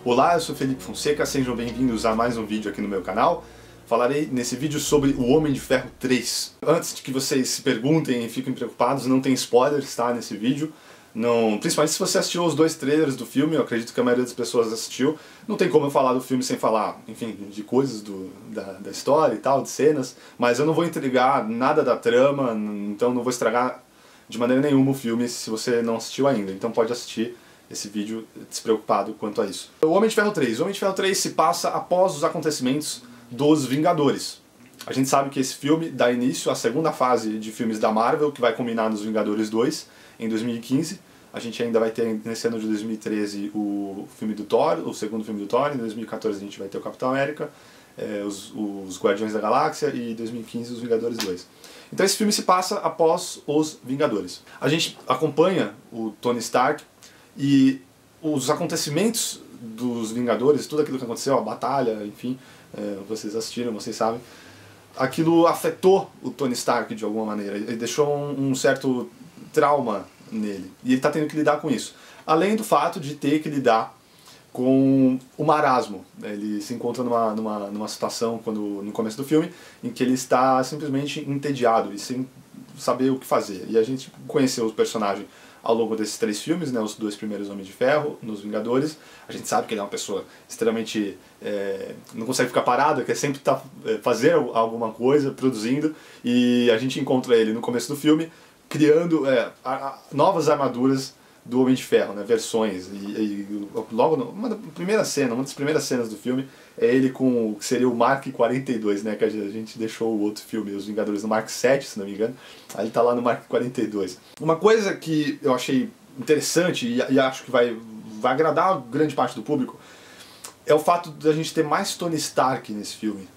Olá, eu sou Felipe Fonseca, sejam bem-vindos a mais um vídeo aqui no meu canal. Falarei nesse vídeo sobre o Homem de Ferro 3. Antes de que vocês se perguntem e fiquem preocupados, não tem spoilers, tá, nesse vídeo. Não, principalmente se você assistiu os dois trailers do filme, eu acredito que a maioria das pessoas assistiu. Não tem como eu falar do filme sem falar, enfim, de coisas da história e tal, de cenas. Mas eu não vou entregar nada da trama, então não vou estragar de maneira nenhuma o filme se você não assistiu ainda. Então pode assistir esse vídeo despreocupado quanto a isso. O Homem de Ferro 3. O Homem de Ferro 3 se passa após os acontecimentos dos Vingadores. A gente sabe que esse filme dá início à segunda fase de filmes da Marvel, que vai culminar nos Vingadores 2, em 2015. A gente ainda vai ter, nesse ano de 2013, o filme do Thor, o segundo filme do Thor. Em 2014 a gente vai ter o Capitão América, os Guardiões da Galáxia, e em 2015 os Vingadores 2. Então esse filme se passa após os Vingadores. A gente acompanha o Tony Stark e os acontecimentos dos Vingadores, tudo aquilo que aconteceu, a batalha, enfim, vocês assistiram, vocês sabem, aquilo afetou o Tony Stark de alguma maneira, ele deixou um certo trauma nele, e ele está tendo que lidar com isso. Além do fato de ter que lidar com o marasmo. Ele se encontra numa situação, no começo do filme, em que ele está simplesmente entediado e sem saber o que fazer. E a gente conheceu o personagem ao longo desses 3 filmes, né, os 2 primeiros Homens de Ferro, nos Vingadores. A gente sabe que ele é uma pessoa extremamente... não consegue ficar parado, quer sempre fazer alguma coisa, produzindo, e a gente encontra ele no começo do filme criando novas armaduras do Homem de Ferro, né, versões, e logo uma das primeiras cenas do filme é ele com o que seria o Mark 42, né, que a gente deixou o outro filme, Os Vingadores, no Mark 7, se não me engano, aí ele tá lá no Mark 42. Uma coisa que eu achei interessante e acho que vai agradar grande parte do público é o fato de a gente ter mais Tony Stark nesse filme.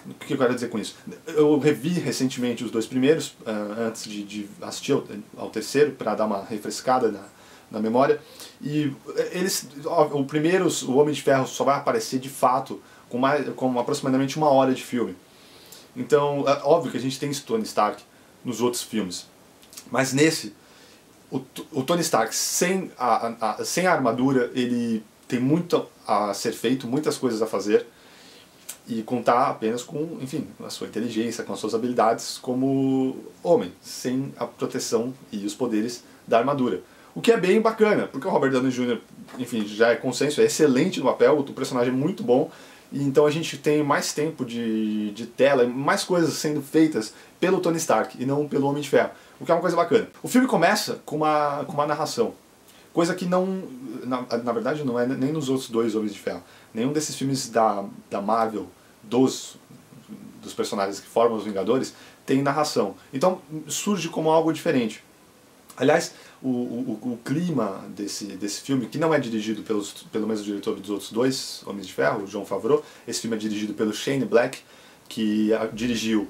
O que eu quero dizer com isso? Eu revi recentemente os 2 primeiros, antes de assistir ao terceiro, para dar uma refrescada na memória. E o Homem de Ferro só vai aparecer de fato com aproximadamente 1 hora de filme. Então, é óbvio que a gente tem esse Tony Stark nos outros filmes. Mas nesse, o Tony Stark sem a armadura, ele tem muito a ser feito, muitas coisas a fazer, e contar apenas com, enfim, a sua inteligência, com as suas habilidades como homem, sem a proteção e os poderes da armadura. O que é bem bacana, porque o Robert Downey Jr., enfim, já é consenso, é excelente no papel, o personagem é muito bom, e então a gente tem mais tempo de tela, mais coisas sendo feitas pelo Tony Stark e não pelo Homem de Ferro, o que é uma coisa bacana. O filme começa com uma narração, coisa que não, na verdade não é nem nos outros 2 Homens de Ferro. Nenhum desses filmes da Marvel, dos personagens que formam os Vingadores, tem narração. Então surge como algo diferente. Aliás, o clima desse filme, que não é dirigido pelo mesmo diretor dos outros 2 Homens de Ferro, o Jon Favreau, esse filme é dirigido pelo Shane Black, que dirigiu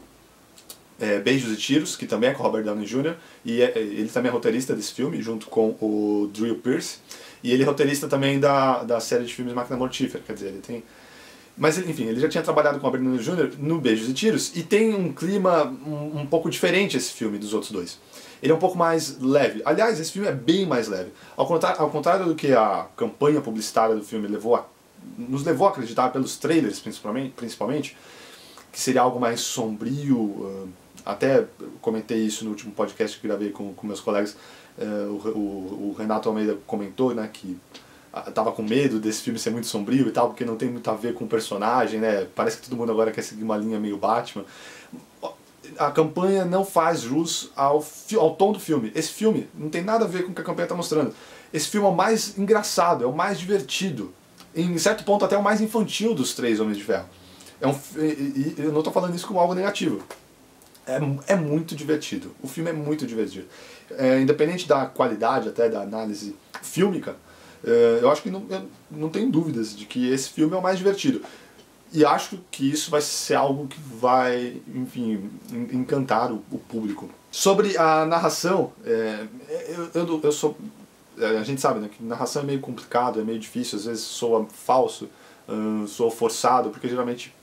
Beijos e Tiros, que também é com Robert Downey Jr., e ele também é roteirista desse filme, junto com o Drew Pearce, e ele é roteirista também da série de filmes Máquina Mortífera, quer dizer, ele tem... Mas, enfim, ele já tinha trabalhado com o Robert Downey Jr. no Beijos e Tiros, e tem um clima um pouco diferente esse filme dos outros 2. Ele é um pouco mais leve. Aliás, esse filme é bem mais leve. Ao contrário do que a campanha publicitária do filme nos levou a acreditar, pelos trailers principalmente, que seria algo mais sombrio. Até comentei isso no último podcast que gravei com meus colegas. O Renato Almeida comentou, né, que tava com medo desse filme ser muito sombrio e tal, porque não tem muito a ver com o personagem, né? Parece que todo mundo agora quer seguir uma linha meio Batman. A campanha não faz jus ao tom do filme. Esse filme não tem nada a ver com o que a campanha está mostrando. Esse filme é o mais engraçado, é o mais divertido. Em certo ponto até o mais infantil dos 3 Homens de Ferro. Eu não estou falando isso como algo negativo. É muito divertido. O filme é muito divertido. Independente da qualidade, até da análise fílmica, eu acho que não tenho dúvidas de que esse filme é o mais divertido. E acho que isso vai ser algo que vai, enfim, encantar o público. Sobre a narração, a gente sabe, né, que narração é meio complicado, é meio difícil, às vezes soa falso, soa forçado, porque geralmente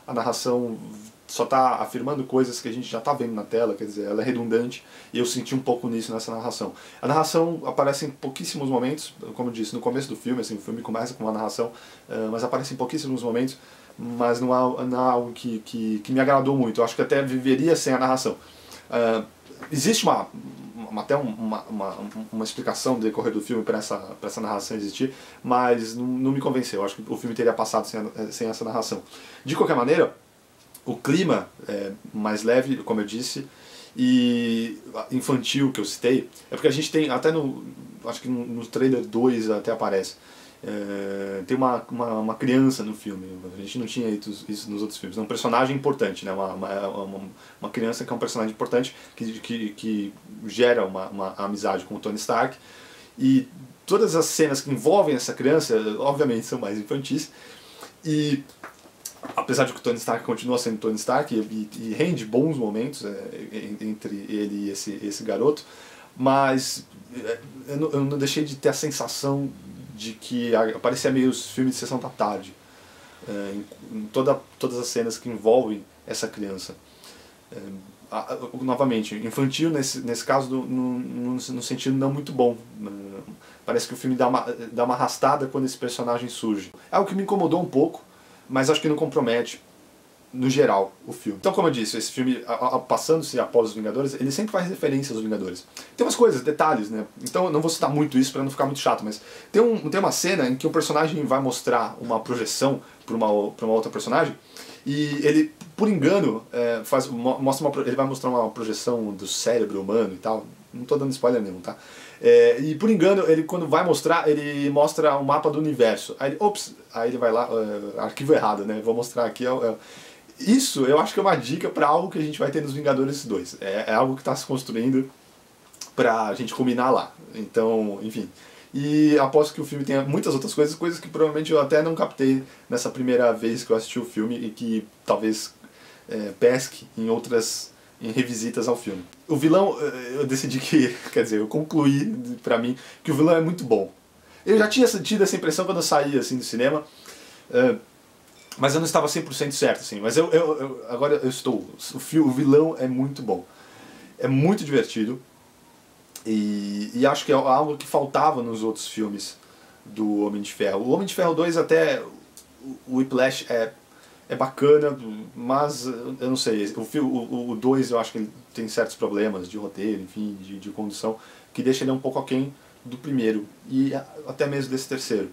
a narração só tá afirmando coisas que a gente já tá vendo na tela, quer dizer, ela é redundante, e eu senti um pouco nisso nessa narração. A narração aparece em pouquíssimos momentos, como eu disse, no começo do filme, assim, o filme começa com uma narração, mas aparece em pouquíssimos momentos, mas não é algo que me agradou muito. Eu acho que até viveria sem a narração. Existe até uma explicação do decorrer do filme para essa narração existir, mas não me convenceu. Eu acho que o filme teria passado sem essa narração. De qualquer maneira, o clima é mais leve, como eu disse, e infantil que eu citei, é porque a gente tem, até acho que no trailer 2 até aparece, tem uma criança no filme. A gente não tinha isso nos outros filmes. É um personagem importante, né? Uma criança que é um personagem importante que gera uma amizade com o Tony Stark. E todas as cenas que envolvem essa criança, obviamente, são mais infantis. E apesar de que o Tony Stark continua sendo Tony Stark e rende bons momentos entre ele e esse garoto, mas eu não deixei de ter a sensação de que parecia meio os filmes de sessão da tarde, em todas as cenas que envolvem essa criança. Novamente, infantil nesse caso no sentido não muito bom. Parece que o filme dá uma arrastada quando esse personagem surge. É algo que me incomodou um pouco, mas acho que não compromete, no geral, o filme. Então, como eu disse, esse filme, passando-se após os Vingadores, ele sempre faz referência aos Vingadores. Tem umas coisas, detalhes, né? Então, eu não vou citar muito isso para não ficar muito chato, mas tem uma cena em que o personagem vai mostrar uma projeção para uma outra personagem, e ele, por engano, ele vai mostrar uma projeção do cérebro humano e tal. Não estou dando spoiler nenhum, tá? E por engano, ele quando vai mostrar, ele mostra um mapa do universo. Aí ele vai lá, arquivo errado, né? Vou mostrar aqui. Isso eu acho que é uma dica para algo que a gente vai ter nos Vingadores 2. É algo que está se construindo pra gente combinar lá. Então, enfim. E aposto que o filme tenha muitas outras coisas que provavelmente eu até não captei nessa primeira vez que eu assisti o filme e que talvez pesque em revisitas ao filme. O vilão, eu decidi quer dizer, eu concluí pra mim que o vilão é muito bom. Eu já tinha tido essa impressão quando eu saí assim, do cinema, mas eu não estava 100% certo, assim. Mas agora eu estou. O vilão é muito bom. É muito divertido. E acho que é algo que faltava nos outros filmes do Homem de Ferro. O Homem de Ferro 2 até, o Whiplash é bacana, mas eu não sei, o 2 eu acho que ele tem certos problemas de roteiro, enfim, de condução, que deixa ele um pouco aquém do primeiro, e até mesmo desse terceiro.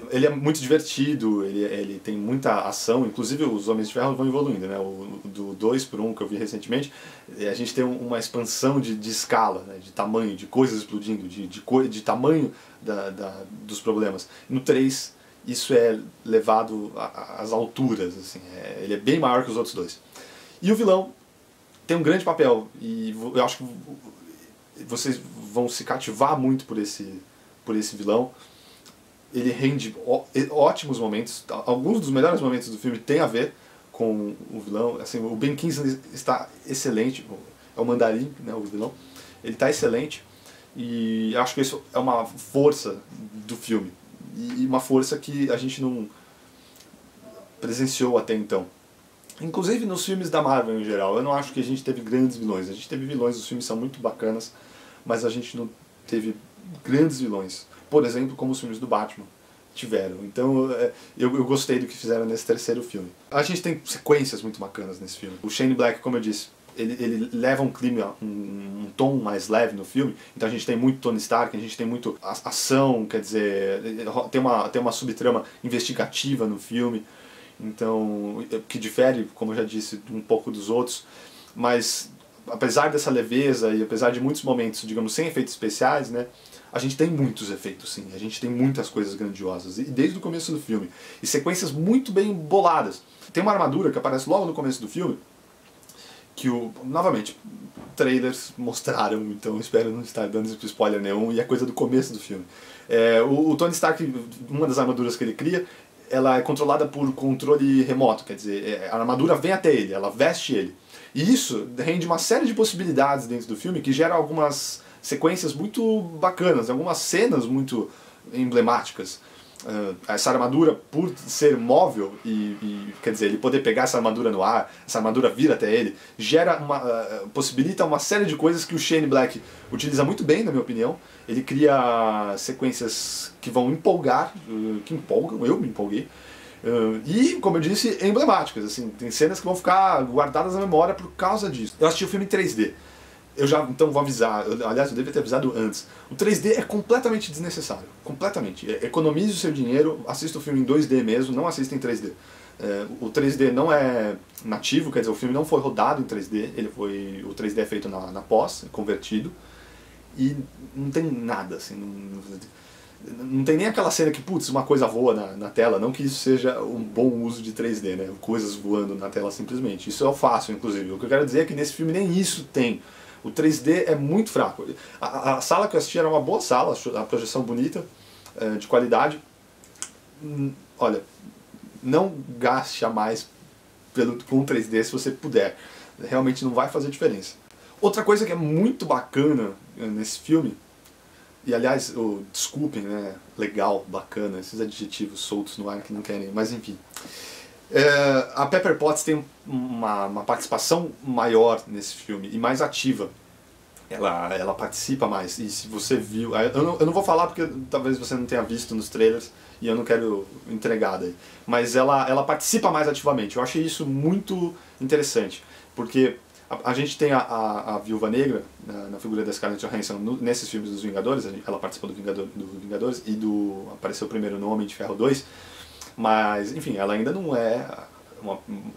Ele é muito divertido, ele tem muita ação, inclusive os Homens de Ferro vão evoluindo, né? Do 2 por 1 que eu vi recentemente, a gente tem uma expansão de escala, né? De tamanho, de coisas explodindo, de tamanho dos problemas. No 3 isso é levado às alturas, assim, ele é bem maior que os outros dois. E o vilão tem um grande papel, e eu acho que vocês vão se cativar muito por esse vilão. Ele rende ótimos momentos, alguns dos melhores momentos do filme tem a ver com o vilão. Assim, o Ben Kingsley está excelente, é o Mandarim, né, o vilão. Ele está excelente, e acho que isso é uma força do filme, e uma força que a gente não presenciou até então. Inclusive nos filmes da Marvel em geral, eu não acho que a gente teve grandes vilões. A gente teve vilões, os filmes são muito bacanas, mas a gente não teve grandes vilões. Por exemplo, como os filmes do Batman tiveram. Então eu gostei do que fizeram nesse terceiro filme. A gente tem sequências muito bacanas nesse filme. O Shane Black, como eu disse, ele leva um clima, um tom mais leve no filme. Então a gente tem muito Tony Stark, a gente tem muito ação, quer dizer, tem uma subtrama investigativa no filme. Então, que difere, como eu já disse, um pouco dos outros. Mas apesar dessa leveza e apesar de muitos momentos, digamos, sem efeitos especiais, né? A gente tem muitos efeitos, sim. A gente tem muitas coisas grandiosas, e desde o começo do filme. E sequências muito bem boladas. Tem uma armadura que aparece logo no começo do filme, que novamente, trailers mostraram, então espero não estar dando spoiler nenhum, e é coisa do começo do filme. O Tony Stark, uma das armaduras que ele cria, ela é controlada por controle remoto, quer dizer, a armadura vem até ele, ela veste ele. E isso rende uma série de possibilidades dentro do filme, que gera algumas sequências muito bacanas, algumas cenas muito emblemáticas. essa armadura, por ser móvel quer dizer, ele poder pegar essa armadura no ar, essa armadura vir até ele, possibilita uma série de coisas que o Shane Black utiliza muito bem, na minha opinião. Ele cria sequências que vão empolgar, que empolgam, eu me empolguei. E, como eu disse, emblemáticas, assim, tem cenas que vão ficar guardadas na memória por causa disso. Eu assisti o filme em 3D. Então vou avisar, aliás, eu devia ter avisado antes. O 3D é completamente desnecessário, completamente. Economize o seu dinheiro, assista o filme em 2D mesmo, não assista em 3D. O 3D não é nativo, quer dizer, o filme não foi rodado em 3D, o 3D é feito na pós, convertido, e não tem nada, assim, não tem nem aquela cena que, putz, uma coisa voa na tela, não que isso seja um bom uso de 3D, né, coisas voando na tela simplesmente, isso é o fácil, inclusive. O que eu quero dizer é que nesse filme nem isso tem. O 3D é muito fraco. A sala que eu assisti era uma boa sala, a projeção bonita, de qualidade. Olha, não gaste a mais com 3D se você puder. Realmente não vai fazer diferença. Outra coisa que é muito bacana nesse filme, e aliás, desculpem, né, legal, bacana, esses adjetivos soltos no ar que não querem, mas enfim. A Pepper Potts tem uma participação maior nesse filme e mais ativa. Ela participa mais. E se você viu... Eu não vou falar porque talvez você não tenha visto nos trailers e eu não quero entregar daí. Mas ela participa mais ativamente. Eu achei isso muito interessante. Porque a gente tem a Viúva Negra, na figura da Scarlett Johansson, nesses filmes dos Vingadores. Ela participa do Vingadores e apareceu primeiro no Homem de Ferro 2. Mas, enfim, ela ainda não é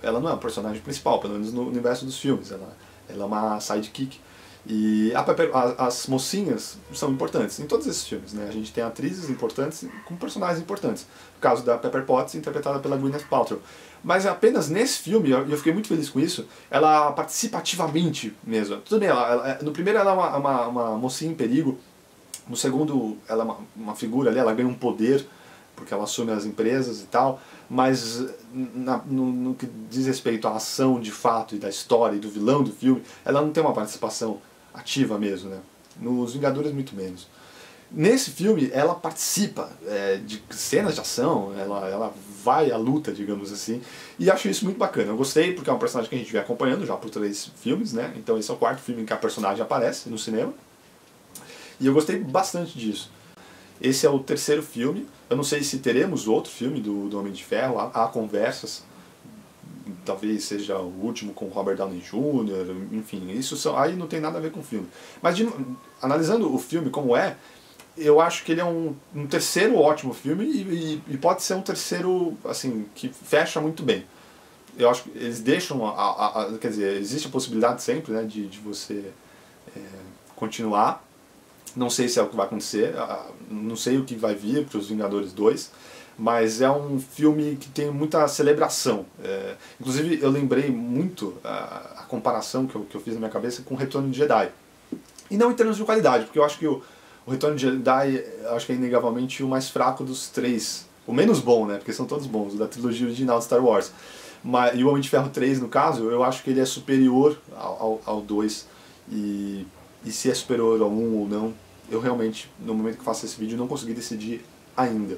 ela não é a personagem principal, pelo menos no universo dos filmes. Ela é uma sidekick. E as mocinhas são importantes em todos esses filmes, né? A gente tem atrizes importantes com personagens importantes. No caso da Pepper Potts, interpretada pela Gwyneth Paltrow. Mas apenas nesse filme, e eu fiquei muito feliz com isso, ela participa ativamente mesmo. Tudo bem, no primeiro ela é uma mocinha em perigo, no segundo ela é uma figura ali, ela ganha um poder, porque ela assume as empresas e tal, mas no que diz respeito à ação de fato e da história e do vilão do filme, ela não tem uma participação ativa mesmo, né? Nos Vingadores muito menos. Nesse filme ela participa de cenas de ação, ela vai à luta, digamos assim, e acho isso muito bacana. Eu gostei porque é um personagem que a gente vem acompanhando já por 3 filmes, né? Então esse é o 4º filme em que a personagem aparece no cinema, e eu gostei bastante disso. Esse é o 3º filme. Eu não sei se teremos outro filme do Homem de Ferro. Há conversas. Talvez seja o último com Robert Downey Jr. Enfim, aí não tem nada a ver com o filme. Mas analisando o filme como eu acho que ele é um 3º ótimo filme e pode ser um 3º assim, que fecha muito bem. Eu acho que eles deixam, quer dizer, existe a possibilidade sempre, né, de você continuar. Não sei se é o que vai acontecer, não sei o que vai vir para os Vingadores 2, mas é um filme que tem muita celebração. Inclusive eu lembrei muito a comparação que eu fiz na minha cabeça com o Retorno de Jedi. E não em termos de qualidade, porque eu acho que o Retorno de Jedi acho que é inegavelmente o mais fraco dos 3. O menos bom, né? Porque são todos bons, da trilogia original de Star Wars. E o Homem de Ferro 3, no caso, eu acho que ele é superior ao 2. E se é superior ao 1 ou não, eu realmente, no momento que faço esse vídeo, não consegui decidir ainda.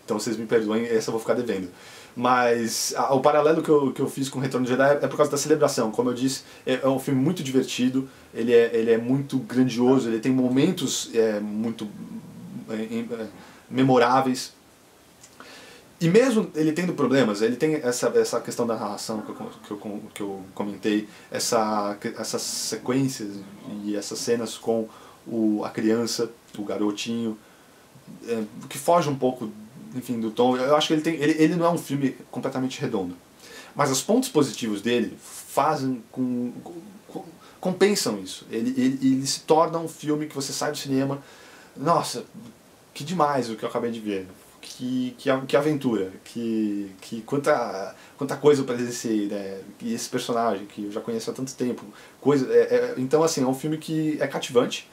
Então vocês me perdoem, essa eu vou ficar devendo. Mas o paralelo que eu fiz com o Retorno de Jedi é por causa da celebração. Como eu disse, é um filme muito divertido, ele é muito grandioso, ele tem momentos muito memoráveis. E mesmo ele tendo problemas, ele tem essa questão da narração que eu comentei, essas sequências e essas cenas com a criança, o garotinho, que foge um pouco, enfim, do tom. Eu acho que ele não é um filme completamente redondo, mas os pontos positivos dele compensam isso. Ele se torna um filme que você sai do cinema, nossa, que demais o que eu acabei de ver, que aventura, quanta coisa eu presenciei, né? E esse personagem que eu já conheço há tanto tempo, então assim, é um filme que é cativante,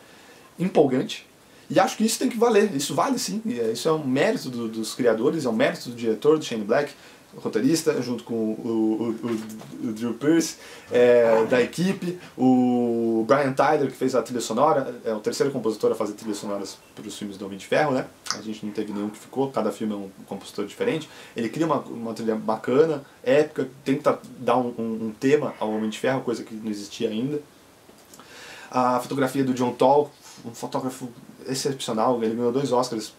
empolgante, e acho que isso tem que valer, isso vale sim, isso é um mérito dos criadores, é um mérito do diretor, do Shane Black, roteirista, junto com o Drew Pearce, da equipe, o Brian Tyler, que fez a trilha sonora, é o terceiro compositor a fazer trilhas sonoras para os filmes do Homem de Ferro, né? A gente não teve nenhum que ficou, cada filme é um compositor diferente. Ele cria uma trilha bacana, épica, tenta dar um tema ao Homem de Ferro, coisa que não existia ainda. A fotografia do John Toll, um fotógrafo excepcional, ele ganhou 2 Oscars.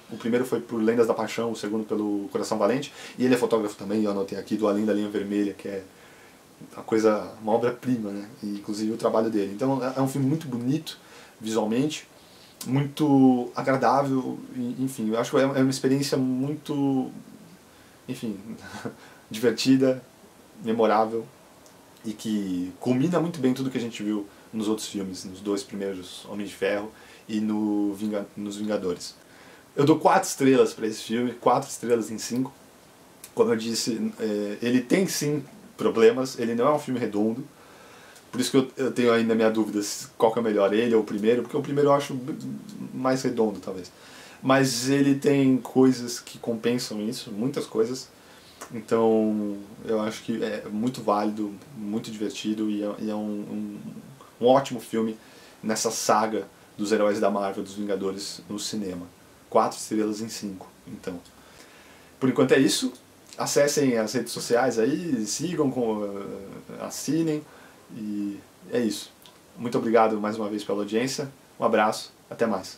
O primeiro foi por Lendas da Paixão, o segundo pelo Coração Valente, e ele é fotógrafo também, eu anotei aqui, do Além da Linha Vermelha, que é uma obra-prima, né? E, inclusive o trabalho dele. Então é um filme muito bonito, visualmente, muito agradável, enfim, eu acho que é uma experiência muito, enfim, divertida, memorável, e que combina muito bem tudo que a gente viu nos outros filmes, nos 2 primeiros Homem de Ferro e nos Vingadores. Eu dou 4 estrelas para esse filme, 4 estrelas em 5. Como eu disse, ele tem sim problemas, ele não é um filme redondo, por isso que eu tenho ainda minha dúvida qual que é melhor, ele ou o primeiro, porque o primeiro eu acho mais redondo talvez. Mas ele tem coisas que compensam isso, muitas coisas. Então eu acho que é muito válido, muito divertido e é um ótimo filme nessa saga dos heróis da Marvel, dos Vingadores, no cinema. 4 estrelas em 5, então. Por enquanto é isso. Acessem as redes sociais aí, sigam, assinem, e é isso. Muito obrigado mais uma vez pela audiência. Um abraço, até mais.